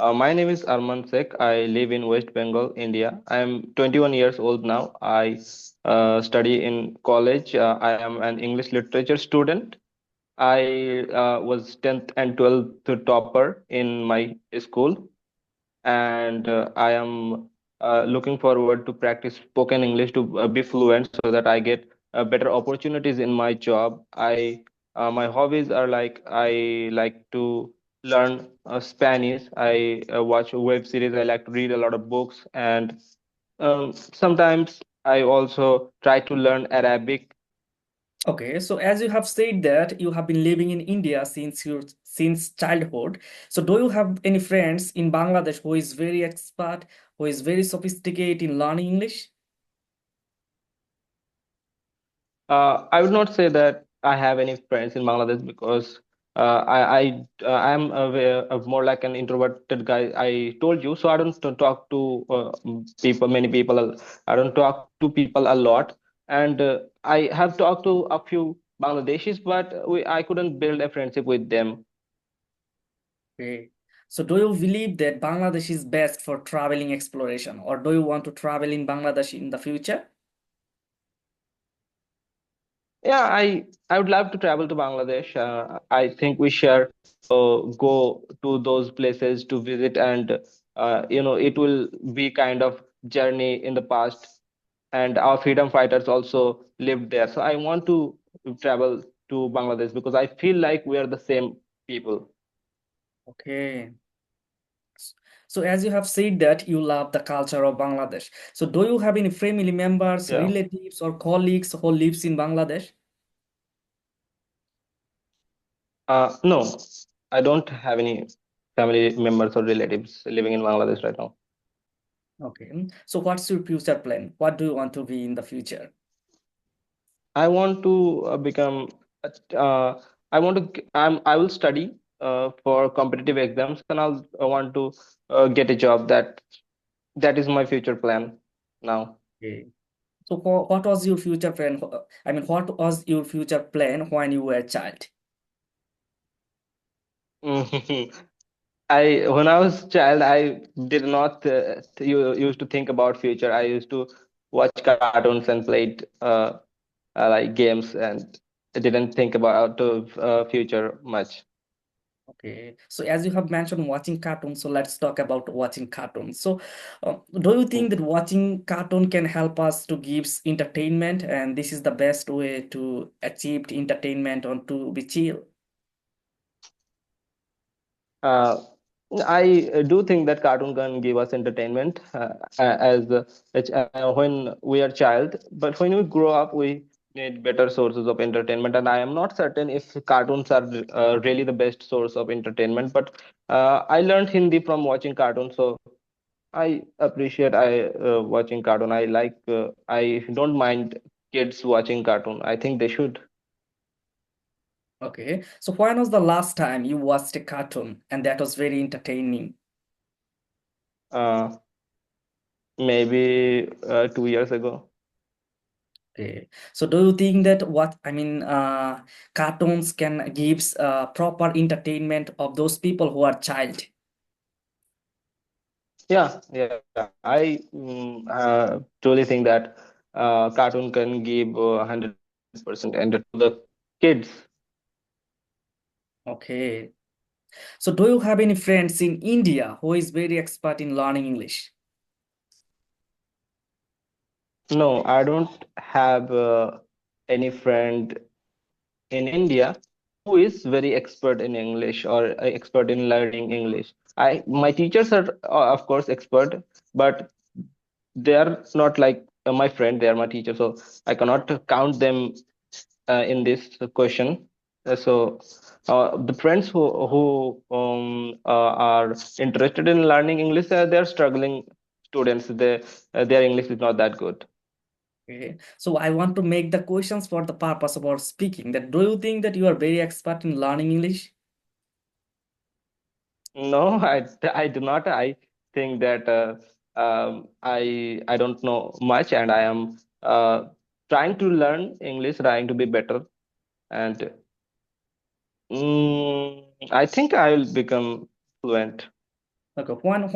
My name is Arman Sheikh. I live in West Bengal, India. I am 21 years old now. I study in college. I am an English literature student. I was 10th and 12th topper in my school, and I am looking forward to practice spoken English to be fluent so that I get better opportunities in my job. My hobbies are like I like to learn Spanish. I watch web series. I like to read a lot of books, and sometimes I also try to learn Arabic. Okay, so as you have said that you have been living in India since childhood, so do you have any friends in Bangladesh who is very expert, who is very sophisticated in learning English? I would not say that I have any friends in Bangladesh because I am more like an introverted guy. I told you, so I don't talk to people, many people. I don't talk to people a lot, and I have talked to a few Bangladeshis, but I couldn't build a friendship with them. Okay. So do you believe that Bangladesh is best for traveling exploration, or do you want to travel in Bangladesh in the future? Yeah, I would love to travel to Bangladesh. I think we share go to those places to visit, and it will be kind of journey in the past. And our freedom fighters also lived there. So I want to travel to Bangladesh because I feel like we are the same people. Okay. So as you have said that you love the culture of Bangladesh, so do you have any family members, Yeah. relatives, or colleagues who lives in Bangladesh? No, I don't have any family members or relatives living in Bangladesh right now. Okay. So what's your future plan? What do you want to be in the future? I want to become. Uh, I want to. I will study for competitive exams, and I want to get a job. That is my future plan now. Okay. So what was your future plan? I mean, what was your future plan when you were a child? When I was child, I did not used to think about future. I used to watch cartoons and played like games, and I didn't think about future much. Okay. So as you have mentioned watching cartoons, so let's talk about watching cartoons. So do you think that watching cartoon can help us to give entertainment, and this is the best way to achieve entertainment or to be chill? Uh, I do think that cartoon can give us entertainment when we are child, but when we grow up, we need better sources of entertainment. And I am not certain if cartoons are really the best source of entertainment. But I learned Hindi from watching cartoons, so I appreciate I watching cartoon. I don't mind kids watching cartoon. I think they should. Okay. So when was the last time you watched a cartoon and that was very entertaining? Uh, Maybe 2 years ago. Okay. So do you think that cartoons can gives proper entertainment of those people who are child? Yeah. I truly think that cartoon can give 100% entertainment to the kids. Okay. So do you have any friends in India who is very expert in learning English? No, I don't have any friend in India who is very expert in English or expert in learning English. My teachers are of course expert, but they are not like my friend. They are my teacher, so I cannot count them in this question. The friends who are interested in learning English, they are struggling students. Their English is not that good. Okay. So I want to make the questions for the purpose of our speaking. That do you think that you are very expert in learning English? No, I do not. I think that I don't know much, and I am trying to learn English, trying to be better, and I think I will become fluent. Okay, when